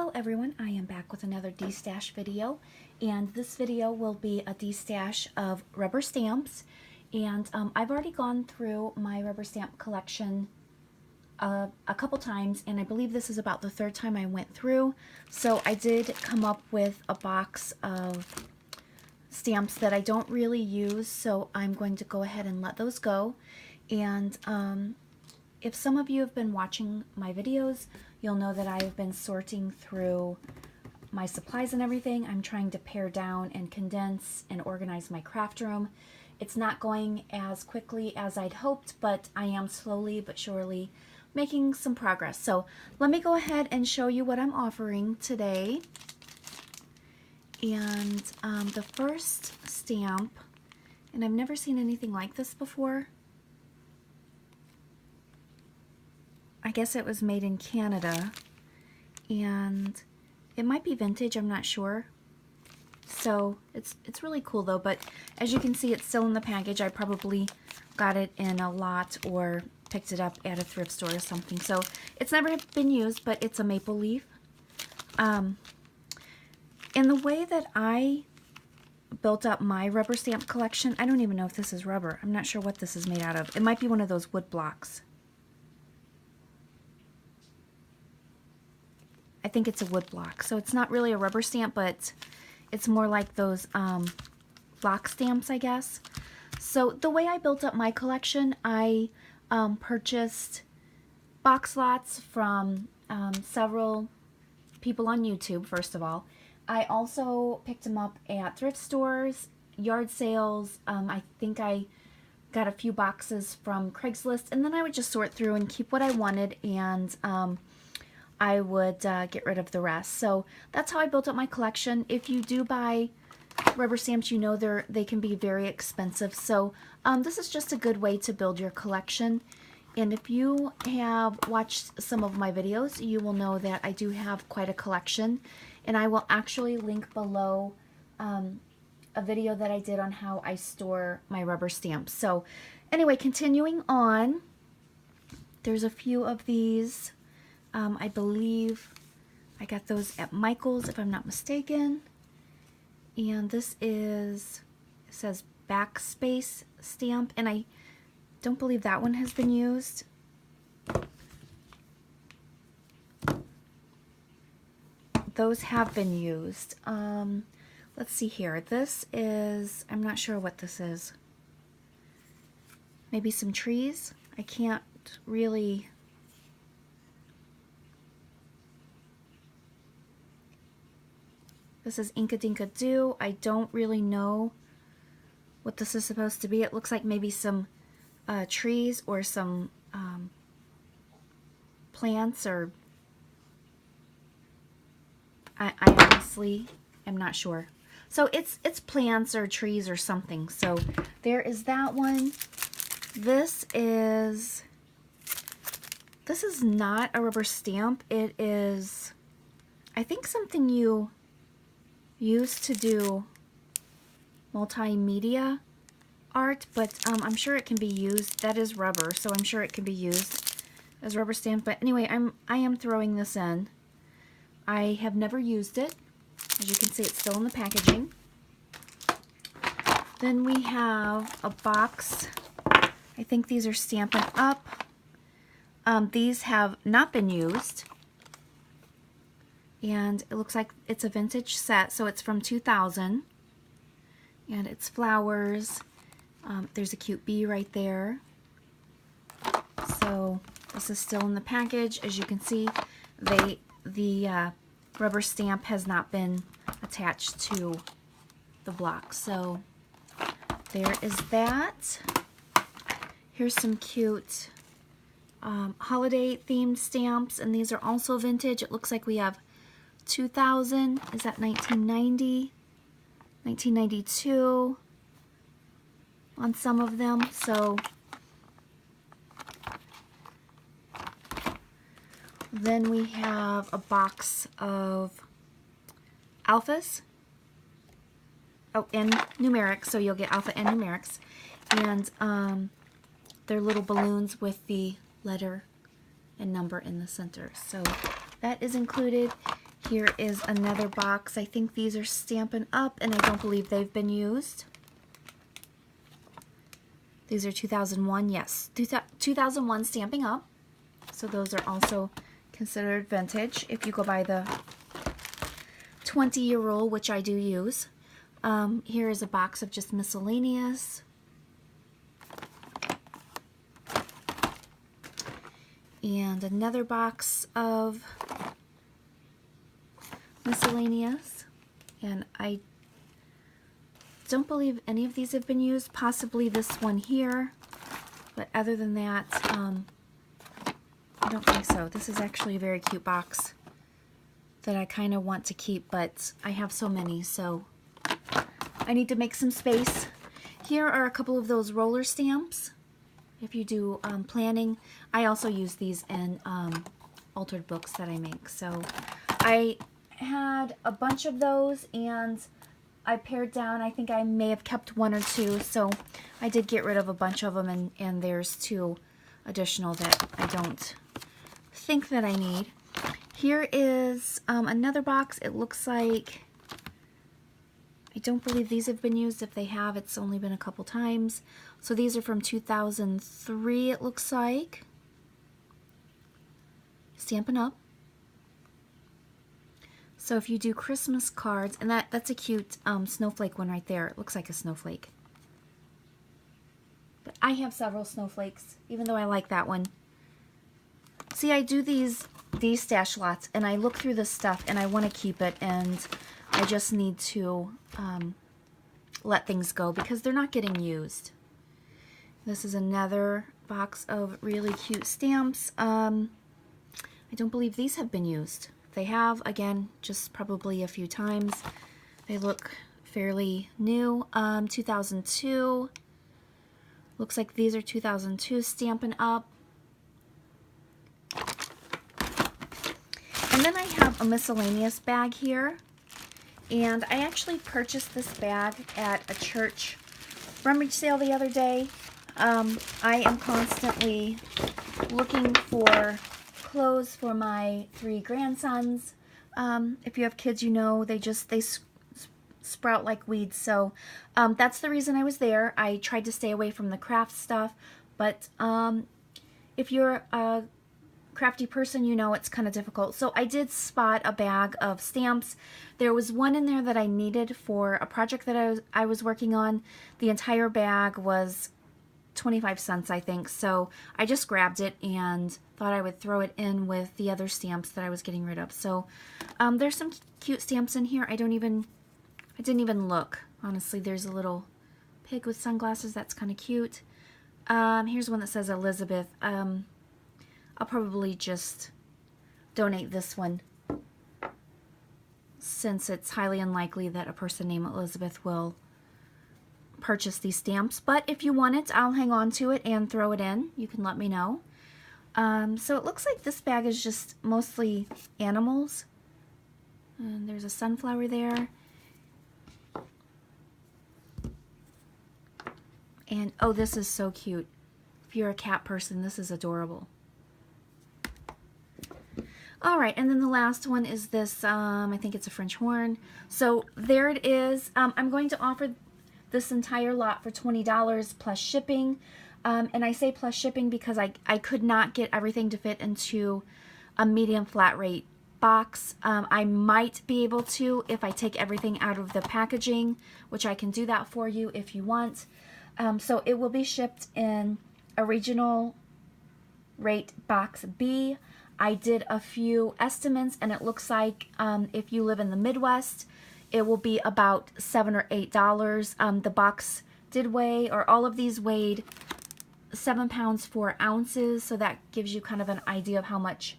Hello everyone, I am back with another Destash video, and this video will be a destash of rubber stamps. And I've already gone through my rubber stamp collection a couple times, and I believe this is about the third time I went through. So I did come up with a box of stamps that I don't really use, so I'm going to go ahead and let those go. And if some of you have been watching my videos, you'll know that I've been sorting through my supplies and everything. I'm trying to pare down and condense and organize my craft room. It's not going as quickly as I'd hoped, but I am slowly but surely making some progress. So let me go ahead and show you what I'm offering today. And the first stamp, and I've never seen anything like this before. I guess it was made in Canada, and it might be vintage, I'm not sure. So it's really cool though, but as you can see, it's still in the package. I probably got it in a lot or picked it up at a thrift store or something. So it's never been used, but it's a maple leaf. In the way that I built up my rubber stamp collection, I don't even know if this is rubber. I'm not sure what this is made out of. It might be one of those wood blocks. I think it's a wood block. So it's not really a rubber stamp, but it's more like those block stamps, I guess. So the way I built up my collection, I purchased box lots from several people on YouTube, first of all. I also picked them up at thrift stores, yard sales. I think I got a few boxes from Craigslist, and then I would just sort through and keep what I wanted, and I would get rid of the rest. So that's how I built up my collection. If you do buy rubber stamps, you know they can be very expensive. So this is just a good way to build your collection. And if you have watched some of my videos, you will know that I do have quite a collection. And I will actually link below a video that I did on how I store my rubber stamps. So anyway, continuing on, there's a few of these. I believe I got those at Michael's, if I'm not mistaken. And this is, it says backspace stamp, and I don't believe that one has been used. Those have been used. Let's see here. This is, I'm not sure what this is. Maybe some trees? I can't really... This is Inka Dinka Doo. I don't really know what this is supposed to be. It looks like maybe some trees or some plants, or I honestly am not sure. So it's plants or trees or something. So there is that one. This is not a rubber stamp. It is, I think, something you used to do multimedia art, but I'm sure it can be used. That is rubber, so I'm sure it can be used as rubber stamp. But anyway, I am throwing this in. I have never used it. As you can see, it's still in the packaging. Then we have a box. I think these are Stampin' Up. These have not been used. And it looks like it's a vintage set, so it's from 2000. And it's flowers. There's a cute bee right there. So this is still in the package. As you can see, the rubber stamp has not been attached to the block. So there is that. Here's some cute holiday themed stamps, and these are also vintage. It looks like we have 2000, is that 1990, 1992 on some of them. So then we have a box of alphas, and numerics, so you'll get alpha and numerics, and they're little balloons with the letter and number in the center. So that is included. Here is another box. I think these are Stampin' Up, and I don't believe they've been used. These are 2001, yes, 2001 Stampin' Up. So those are also considered vintage if you go by the 20-year rule, which I do use. Here is a box of just miscellaneous. And another box of miscellaneous. And I don't believe any of these have been used, possibly this one here. But other than that, I don't think so. This is actually a very cute box that I kind of want to keep, but I have so many, so I need to make some space. Here are a couple of those roller stamps. If you do planning, I also use these in altered books that I make. So I had a bunch of those, and I pared down. I think I may have kept one or two, so I did get rid of a bunch of them, and there's two additional that I don't think that I need. Here is another box. It looks like, I don't believe these have been used. If they have, it's only been a couple times. So these are from 2003, it looks like. Stampin' Up. So if you do Christmas cards, and that's a cute snowflake one right there. It looks like a snowflake. But I have several snowflakes, even though I like that one. See, I do these stash lots, and I look through this stuff, and I want to keep it, and I just need to let things go because they're not getting used. This is another box of really cute stamps. I don't believe these have been used. They have, again, just probably a few times. They look fairly new. 2002. Looks like these are 2002 Stampin' Up. And then I have a miscellaneous bag here. And I actually purchased this bag at a church rummage sale the other day. I am constantly looking for clothes for my 3 grandsons. If you have kids, you know they sprout like weeds. So that's the reason I was there. I tried to stay away from the craft stuff, but if you're a crafty person, you know it's kind of difficult. So I did spot a bag of stamps. There was one in there that I needed for a project that I was working on. The entire bag was 25 cents, I think. So I just grabbed it and thought I would throw it in with the other stamps that I was getting rid of. So there's some cute stamps in here. I didn't even look. Honestly, there's a little pig with sunglasses. That's kind of cute. Here's one that says Elizabeth. I'll probably just donate this one since it's highly unlikely that a person named Elizabeth will purchase these stamps. But if you want it, I'll hang on to it and throw it in. You can let me know. So it looks like this bag is just mostly animals. And there's a sunflower there. And oh, this is so cute. If you're a cat person, this is adorable. Alright, and then the last one is this, I think it's a French horn. So there it is. I'm going to offer this entire lot for $20 plus shipping. And I say plus shipping because I could not get everything to fit into a medium flat rate box. I might be able to if I take everything out of the packaging, which I can do that for you if you want. So it will be shipped in a regional rate box B. I did a few estimates, and it looks like if you live in the Midwest, it will be about $7 or $8. The box did weigh, or all of these weighed 7 pounds 4 ounces, so that gives you kind of an idea of how much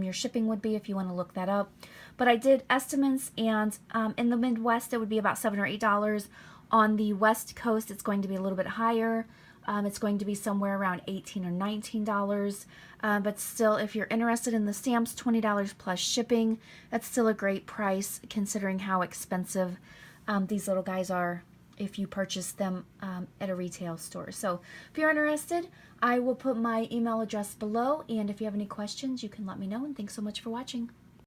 your shipping would be if you want to look that up. But I did estimates, and in the Midwest, it would be about $7 or $8. On the West Coast, it's going to be a little bit higher. It's going to be somewhere around $18 or $19. But still, if you're interested in the stamps, $20 plus shipping. That's still a great price considering how expensive these little guys are if you purchase them at a retail store. So if you're interested, I will put my email address below. And if you have any questions, you can let me know. And thanks so much for watching.